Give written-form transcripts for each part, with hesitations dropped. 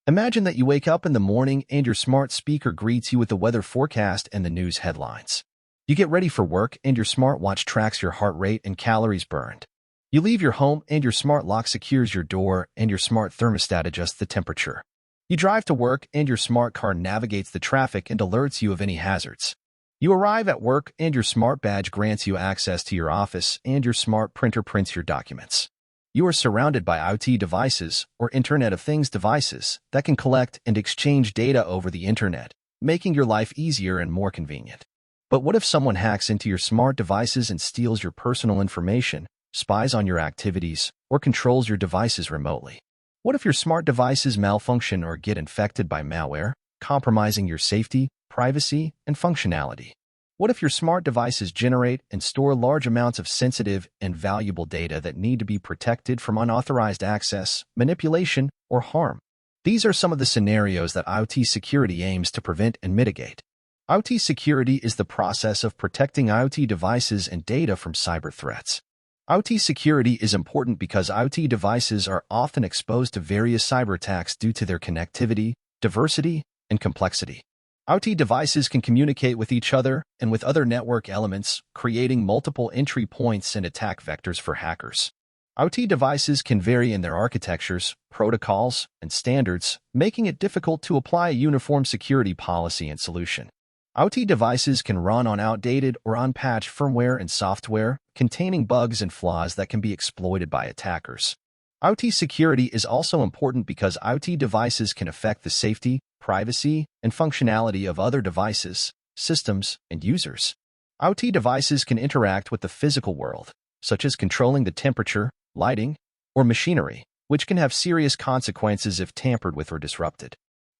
Imagine that you wake up in the morning and your smart speaker greets you with the weather forecast and the news headlines. You get ready for work and your smartwatch tracks your heart rate and calories burned. You leave your home and your smart lock secures your door and your smart thermostat adjusts the temperature. You drive to work and your smart car navigates the traffic and alerts you of any hazards. You arrive at work and your smart badge grants you access to your office and your smart printer prints your documents. You are surrounded by IoT devices, or Internet of Things devices, that can collect and exchange data over the Internet, making your life easier and more convenient. But what if someone hacks into your smart devices and steals your personal information, spies on your activities, or controls your devices remotely? What if your smart devices malfunction or get infected by malware, compromising your safety, privacy, and functionality? What if your smart devices generate and store large amounts of sensitive and valuable data that need to be protected from unauthorized access, manipulation, or harm? These are some of the scenarios that IoT security aims to prevent and mitigate. IoT security is the process of protecting IoT devices and data from cyber threats. IoT security is important because IoT devices are often exposed to various cyber attacks due to their connectivity, diversity, and complexity. IoT devices can communicate with each other and with other network elements, creating multiple entry points and attack vectors for hackers. IoT devices can vary in their architectures, protocols, and standards, making it difficult to apply a uniform security policy and solution. IoT devices can run on outdated or unpatched firmware and software, containing bugs and flaws that can be exploited by attackers. IoT security is also important because IoT devices can affect the safety, privacy, and functionality of other devices, systems, and users. IoT devices can interact with the physical world, such as controlling the temperature, lighting, or machinery, which can have serious consequences if tampered with or disrupted.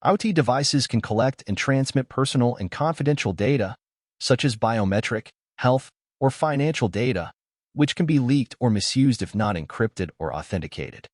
IoT devices can collect and transmit personal and confidential data, such as biometric, health, or financial data, which can be leaked or misused if not encrypted or authenticated.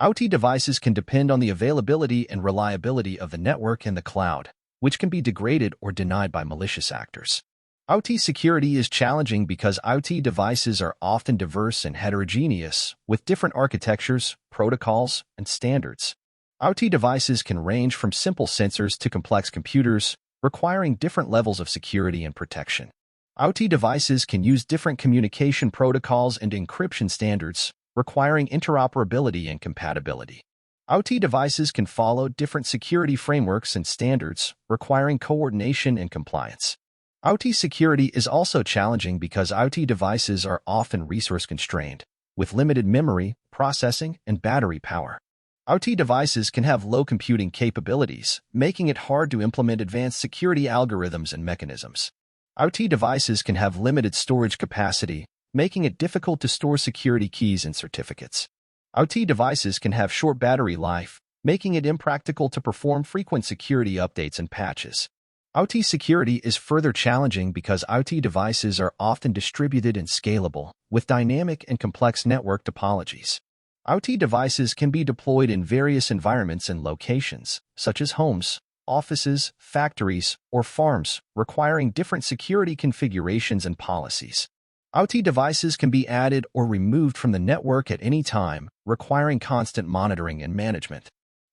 IoT devices can depend on the availability and reliability of the network and the cloud, which can be degraded or denied by malicious actors. IoT security is challenging because IoT devices are often diverse and heterogeneous, with different architectures, protocols, and standards. IoT devices can range from simple sensors to complex computers, requiring different levels of security and protection. IoT devices can use different communication protocols and encryption standards, requiring interoperability and compatibility. IoT devices can follow different security frameworks and standards, requiring coordination and compliance. IoT security is also challenging because IoT devices are often resource-constrained, with limited memory, processing, and battery power. IoT devices can have low computing capabilities, making it hard to implement advanced security algorithms and mechanisms. IoT devices can have limited storage capacity, making it difficult to store security keys and certificates. IoT devices can have short battery life, making it impractical to perform frequent security updates and patches. IoT security is further challenging because IoT devices are often distributed and scalable, with dynamic and complex network topologies. IoT devices can be deployed in various environments and locations, such as homes, offices, factories, or farms, requiring different security configurations and policies. IoT devices can be added or removed from the network at any time, requiring constant monitoring and management.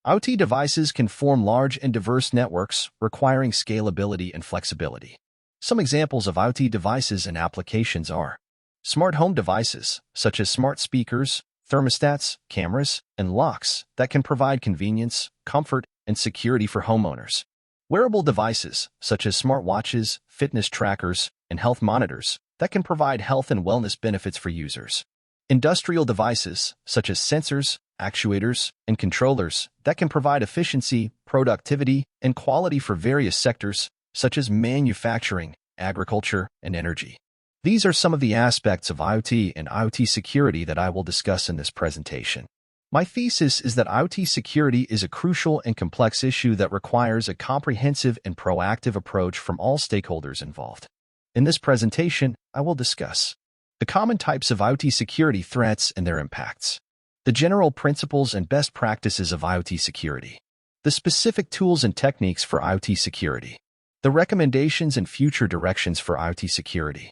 IoT devices can form large and diverse networks, requiring scalability and flexibility. Some examples of IoT devices and applications are smart home devices, such as smart speakers, thermostats, cameras, and locks that can provide convenience, comfort, and security for homeowners. Wearable devices, such as smartwatches, fitness trackers, and health monitors, that can provide health and wellness benefits for users. Industrial devices, such as sensors, actuators, and controllers, that can provide efficiency, productivity, and quality for various sectors, such as manufacturing, agriculture, and energy. These are some of the aspects of IoT and IoT security that I will discuss in this presentation. My thesis is that IoT security is a crucial and complex issue that requires a comprehensive and proactive approach from all stakeholders involved. In this presentation, I will discuss the common types of IoT security threats and their impacts, the general principles and best practices of IoT security, the specific tools and techniques for IoT security, the recommendations and future directions for IoT security.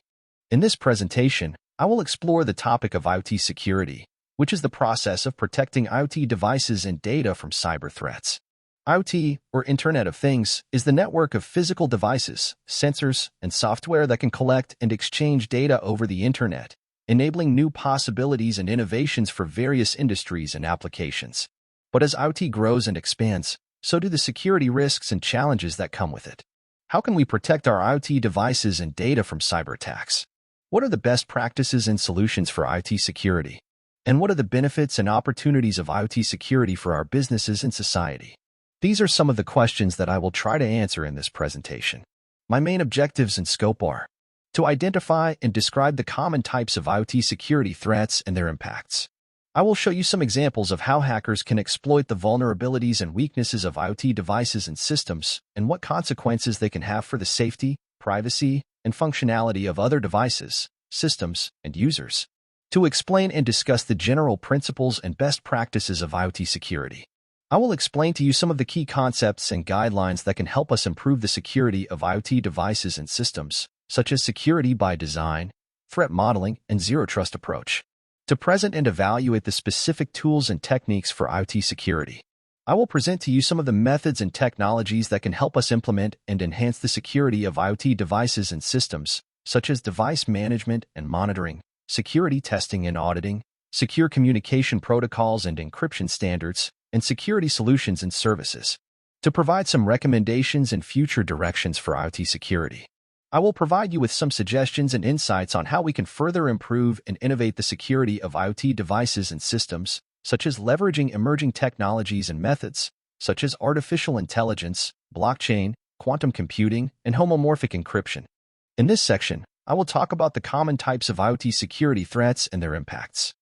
In this presentation, I will explore the topic of IoT security, which is the process of protecting IoT devices and data from cyber threats. IoT, or Internet of Things, is the network of physical devices, sensors, and software that can collect and exchange data over the Internet, enabling new possibilities and innovations for various industries and applications. But as IoT grows and expands, so do the security risks and challenges that come with it. How can we protect our IoT devices and data from cyber attacks? What are the best practices and solutions for IoT security? And what are the benefits and opportunities of IoT security for our businesses and society? These are some of the questions that I will try to answer in this presentation. My main objectives and scope are to identify and describe the common types of IoT security threats and their impacts. I will show you some examples of how hackers can exploit the vulnerabilities and weaknesses of IoT devices and systems and what consequences they can have for the safety, privacy, and functionality of other devices, systems, and users. To explain and discuss the general principles and best practices of IoT security, I will explain to you some of the key concepts and guidelines that can help us improve the security of IoT devices and systems, such as security by design, threat modeling, and zero-trust approach. To present and evaluate the specific tools and techniques for IoT security, I will present to you some of the methods and technologies that can help us implement and enhance the security of IoT devices and systems, such as device management and monitoring, security testing and auditing, secure communication protocols and encryption standards, and security solutions and services. To provide some recommendations and future directions for IoT security, I will provide you with some suggestions and insights on how we can further improve and innovate the security of IoT devices and systems, such as leveraging emerging technologies and methods, such as artificial intelligence, blockchain, quantum computing, and homomorphic encryption. In this section, I will talk about the common types of IoT security threats and their impacts.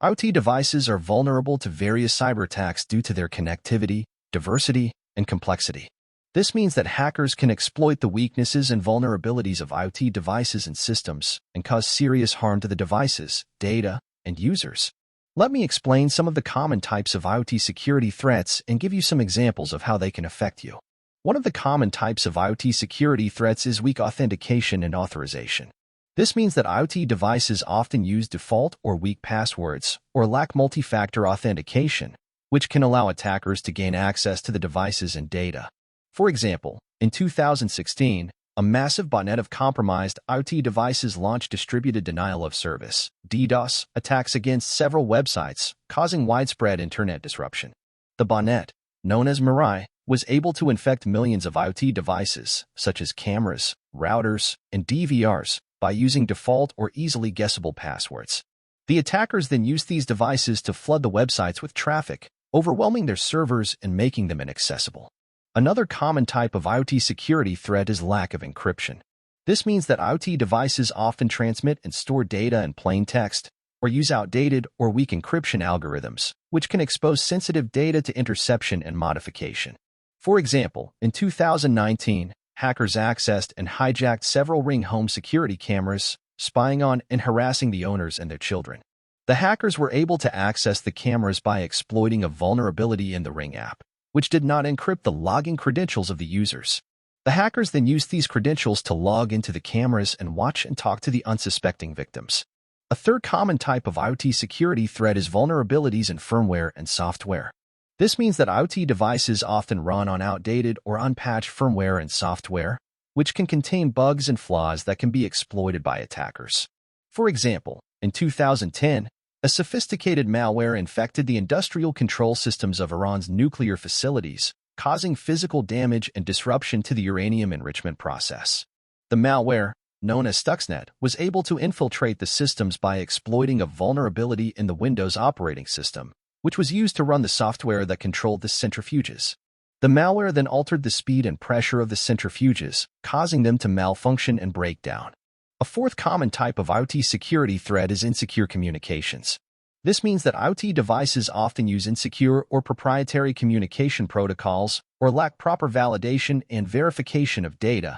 IoT devices are vulnerable to various cyber attacks due to their connectivity, diversity, and complexity. This means that hackers can exploit the weaknesses and vulnerabilities of IoT devices and systems and cause serious harm to the devices, data, and users. Let me explain some of the common types of IoT security threats and give you some examples of how they can affect you. One of the common types of IoT security threats is weak authentication and authorization. This means that IoT devices often use default or weak passwords or lack multi-factor authentication, which can allow attackers to gain access to the devices and data. For example, in 2016, a massive botnet of compromised IoT devices launched distributed denial of service (DDoS) attacks against several websites, causing widespread internet disruption. The botnet, known as Mirai, was able to infect millions of IoT devices, such as cameras, routers, and DVRs, by using default or easily guessable passwords. The attackers then used these devices to flood the websites with traffic, overwhelming their servers and making them inaccessible. Another common type of IoT security threat is lack of encryption. This means that IoT devices often transmit and store data in plain text, or use outdated or weak encryption algorithms, which can expose sensitive data to interception and modification. For example, in 2019, hackers accessed and hijacked several Ring home security cameras, spying on and harassing the owners and their children. The hackers were able to access the cameras by exploiting a vulnerability in the Ring app, which did not encrypt the login credentials of the users. The hackers then used these credentials to log into the cameras and watch and talk to the unsuspecting victims. A third common type of IoT security threat is vulnerabilities in firmware and software. This means that IoT devices often run on outdated or unpatched firmware and software, which can contain bugs and flaws that can be exploited by attackers. For example, in 2010, a sophisticated malware infected the industrial control systems of Iran's nuclear facilities, causing physical damage and disruption to the uranium enrichment process. The malware, known as Stuxnet, was able to infiltrate the systems by exploiting a vulnerability in the Windows operating system, which was used to run the software that controlled the centrifuges. The malware then altered the speed and pressure of the centrifuges, causing them to malfunction and break down. A fourth common type of IoT security threat is insecure communications. This means that IoT devices often use insecure or proprietary communication protocols or lack proper validation and verification of data,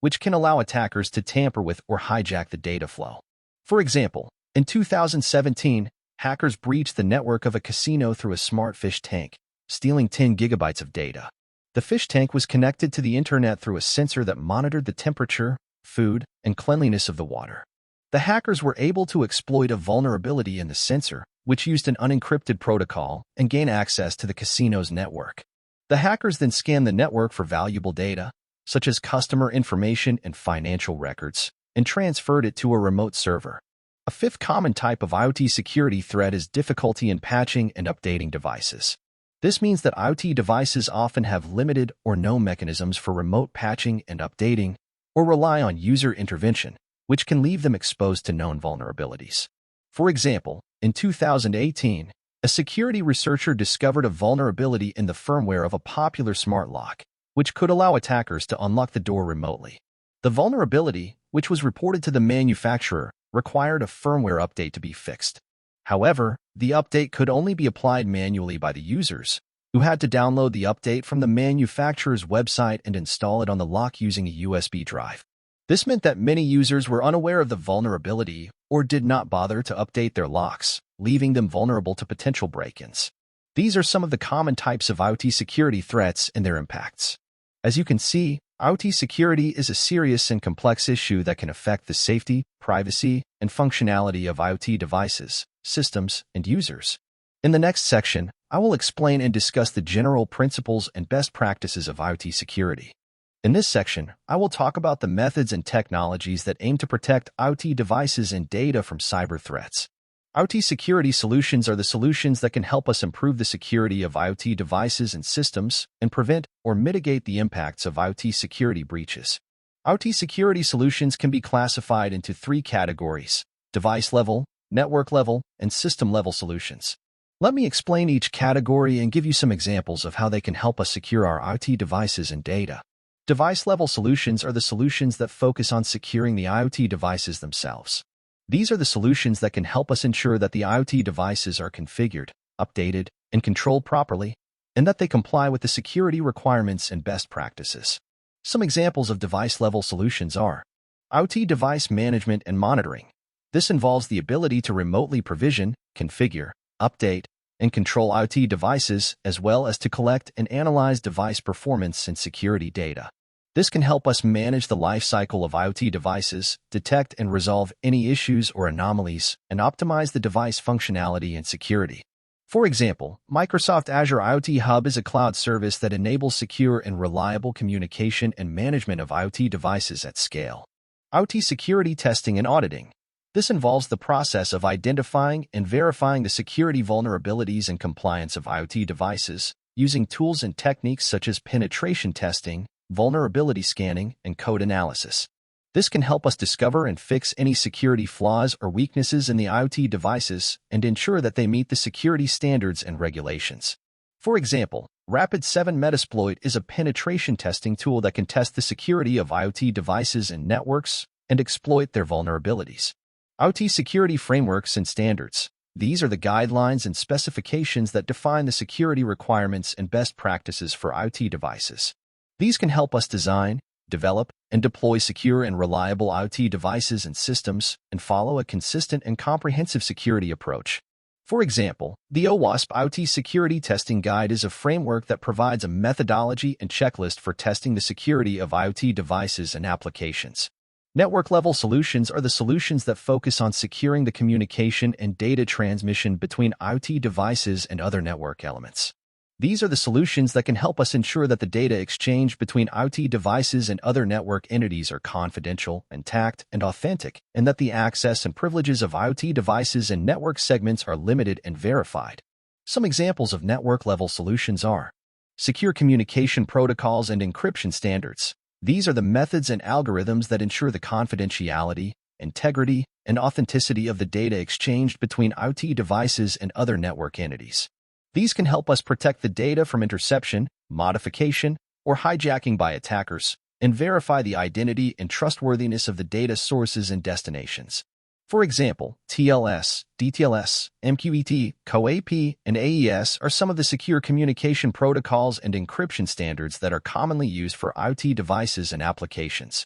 which can allow attackers to tamper with or hijack the data flow. For example, in 2017, hackers breached the network of a casino through a smart fish tank, stealing 10 gigabytes of data. The fish tank was connected to the internet through a sensor that monitored the temperature, food, and cleanliness of the water. The hackers were able to exploit a vulnerability in the sensor, which used an unencrypted protocol, and gain access to the casino's network. The hackers then scan the network for valuable data, such as customer information and financial records, and transferred it to a remote server. A fifth common type of IoT security threat is difficulty in patching and updating devices. This means that IoT devices often have limited or no mechanisms for remote patching and updating, or rely on user intervention, which can leave them exposed to known vulnerabilities. For example, in 2018, a security researcher discovered a vulnerability in the firmware of a popular smart lock, which could allow attackers to unlock the door remotely. The vulnerability, which was reported to the manufacturer, required a firmware update to be fixed. However, the update could only be applied manually by the users, who had to download the update from the manufacturer's website and install it on the lock using a USB drive. This meant that many users were unaware of the vulnerability or did not bother to update their locks, leaving them vulnerable to potential break-ins. These are some of the common types of IoT security threats and their impacts. As you can see, IoT security is a serious and complex issue that can affect the safety, privacy, and functionality of IoT devices, systems, and users. In the next section, I will explain and discuss the general principles and best practices of IoT security. In this section, I will talk about the methods and technologies that aim to protect IoT devices and data from cyber threats. IoT security solutions are the solutions that can help us improve the security of IoT devices and systems and prevent or mitigate the impacts of IoT security breaches. IoT security solutions can be classified into three categories: device level, network level, and system level solutions. Let me explain each category and give you some examples of how they can help us secure our IoT devices and data. Device-level solutions are the solutions that focus on securing the IoT devices themselves. These are the solutions that can help us ensure that the IoT devices are configured, updated, and controlled properly, and that they comply with the security requirements and best practices. Some examples of device-level solutions are IoT device management and monitoring. This involves the ability to remotely provision, configure, update, and control IoT devices, as well as to collect and analyze device performance and security data. This can help us manage the life cycle of IoT devices, detect and resolve any issues or anomalies, and optimize the device functionality and security. For example, Microsoft Azure IoT Hub is a cloud service that enables secure and reliable communication and management of IoT devices at scale. IoT security testing and auditing. This involves the process of identifying and verifying the security vulnerabilities and compliance of IoT devices, using tools and techniques such as penetration testing, vulnerability scanning, and code analysis. This can help us discover and fix any security flaws or weaknesses in the IoT devices and ensure that they meet the security standards and regulations. For example, Rapid7 Metasploit is a penetration testing tool that can test the security of IoT devices and networks and exploit their vulnerabilities. IoT security frameworks and standards. These are the guidelines and specifications that define the security requirements and best practices for IoT devices. These can help us design, develop, and deploy secure and reliable IoT devices and systems and follow a consistent and comprehensive security approach. For example, the OWASP IoT Security Testing Guide is a framework that provides a methodology and checklist for testing the security of IoT devices and applications. Network-level solutions are the solutions that focus on securing the communication and data transmission between IoT devices and other network elements. These are the solutions that can help us ensure that the data exchanged between IoT devices and other network entities are confidential, intact, and authentic, and that the access and privileges of IoT devices and network segments are limited and verified. Some examples of network-level solutions are secure communication protocols and encryption standards. These are the methods and algorithms that ensure the confidentiality, integrity, and authenticity of the data exchanged between IoT devices and other network entities. These can help us protect the data from interception, modification, or hijacking by attackers, and verify the identity and trustworthiness of the data sources and destinations. For example, TLS, DTLS, MQTT, CoAP, and AES are some of the secure communication protocols and encryption standards that are commonly used for IoT devices and applications.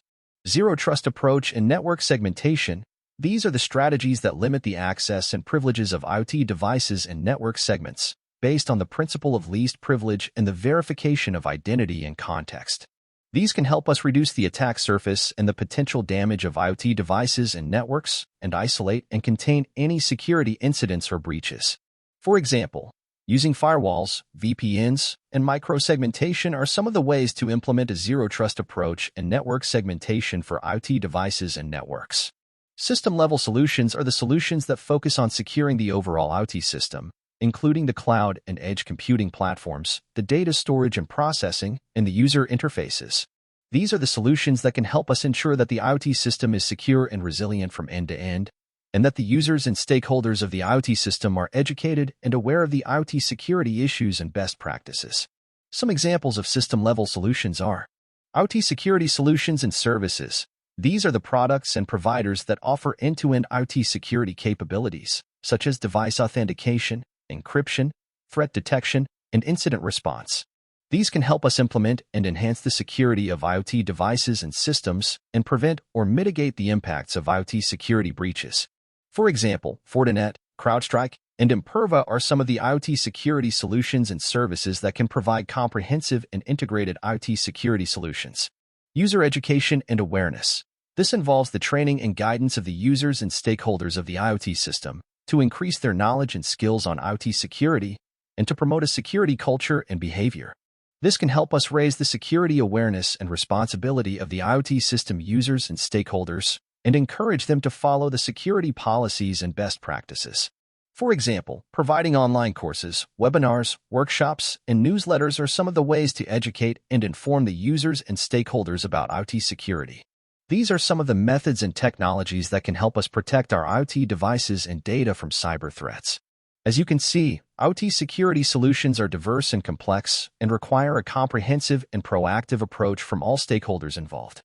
Zero Trust Approach and Network Segmentation. These are the strategies that limit the access and privileges of IoT devices and network segments, based on the principle of least privilege and the verification of identity and context. These can help us reduce the attack surface and the potential damage of IoT devices and networks, and isolate and contain any security incidents or breaches. For example, Using firewalls, VPNs, and microsegmentation are some of the ways to implement a zero-trust approach and network segmentation for IoT devices and networks. System-level solutions are the solutions that focus on securing the overall IoT system, including the cloud and edge computing platforms, the data storage and processing, and the user interfaces. These are the solutions that can help us ensure that the IoT system is secure and resilient from end to end, and that the users and stakeholders of the IoT system are educated and aware of the IoT security issues and best practices. Some examples of system-level solutions are IoT security solutions and services. These are the products and providers that offer end-to-end IoT security capabilities, such as device authentication, encryption, threat detection, and incident response. These can help us implement and enhance the security of IoT devices and systems and prevent or mitigate the impacts of IoT security breaches. For example, Fortinet, CrowdStrike, and Imperva are some of the IoT security solutions and services that can provide comprehensive and integrated IoT security solutions. User education and awareness. This involves the training and guidance of the users and stakeholders of the IoT system to increase their knowledge and skills on IoT security and to promote a security culture and behavior. This can help us raise the security awareness and responsibility of the IoT system users and stakeholders and encourage them to follow the security policies and best practices. For example, providing online courses, webinars, workshops, and newsletters are some of the ways to educate and inform the users and stakeholders about IoT security. These are some of the methods and technologies that can help us protect our IoT devices and data from cyber threats. As you can see, IoT security solutions are diverse and complex and require a comprehensive and proactive approach from all stakeholders involved.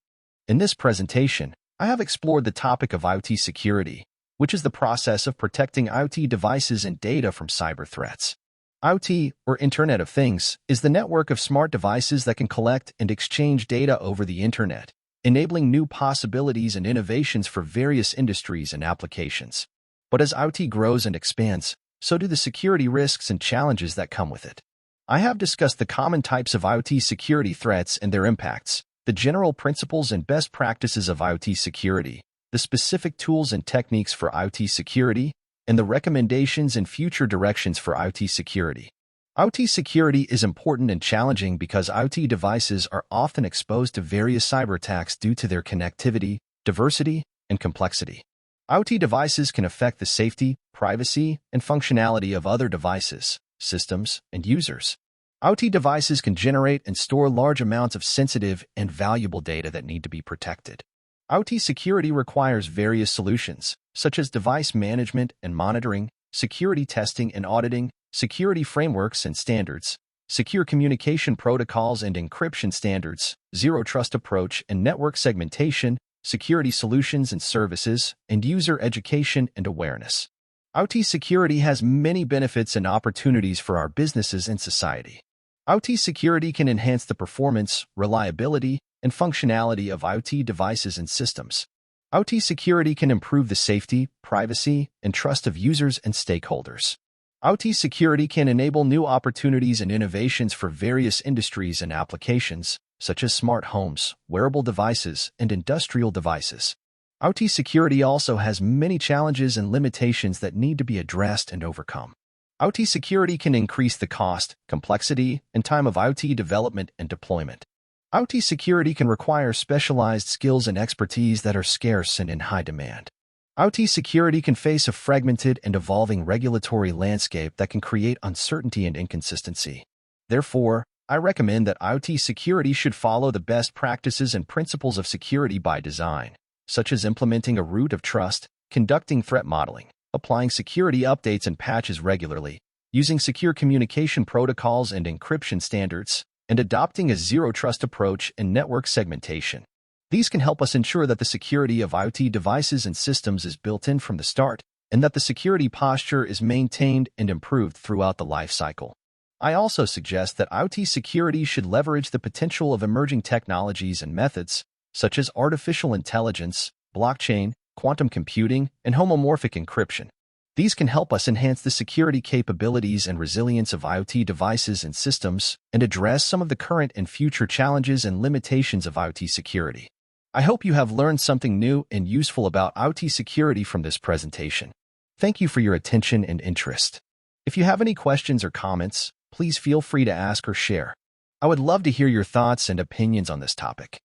In this presentation, I have explored the topic of IoT security, which is the process of protecting IoT devices and data from cyber threats. IoT, or Internet of Things, is the network of smart devices that can collect and exchange data over the Internet, enabling new possibilities and innovations for various industries and applications. But as IoT grows and expands, so do the security risks and challenges that come with it. I have discussed the common types of IoT security threats and their impacts, the general principles and best practices of IoT security, the specific tools and techniques for IoT security, and the recommendations and future directions for IoT security. IoT security is important and challenging because IoT devices are often exposed to various cyber attacks due to their connectivity, diversity, and complexity. IoT devices can affect the safety, privacy, and functionality of other devices, systems, and users. IoT devices can generate and store large amounts of sensitive and valuable data that need to be protected. IoT security requires various solutions, such as device management and monitoring, security testing and auditing, security frameworks and standards, secure communication protocols and encryption standards, zero-trust approach and network segmentation, security solutions and services, and user education and awareness. IoT security has many benefits and opportunities for our businesses and society. IoT security can enhance the performance, reliability, and functionality of IoT devices and systems. IoT security can improve the safety, privacy, and trust of users and stakeholders. IoT security can enable new opportunities and innovations for various industries and applications, such as smart homes, wearable devices, and industrial devices. IoT security also has many challenges and limitations that need to be addressed and overcome. IoT security can increase the cost, complexity, and time of IoT development and deployment. IoT security can require specialized skills and expertise that are scarce and in high demand. IoT security can face a fragmented and evolving regulatory landscape that can create uncertainty and inconsistency. Therefore, I recommend that IoT security should follow the best practices and principles of security by design, such as implementing a root of trust, conducting threat modeling, applying security updates and patches regularly, using secure communication protocols and encryption standards, and adopting a zero-trust approach and network segmentation. These can help us ensure that the security of IoT devices and systems is built in from the start, and that the security posture is maintained and improved throughout the life cycle. I also suggest that IoT security should leverage the potential of emerging technologies and methods, such as artificial intelligence, blockchain, quantum computing, and homomorphic encryption. These can help us enhance the security capabilities and resilience of IoT devices and systems and address some of the current and future challenges and limitations of IoT security. I hope you have learned something new and useful about IoT security from this presentation. Thank you for your attention and interest. If you have any questions or comments, please feel free to ask or share. I would love to hear your thoughts and opinions on this topic.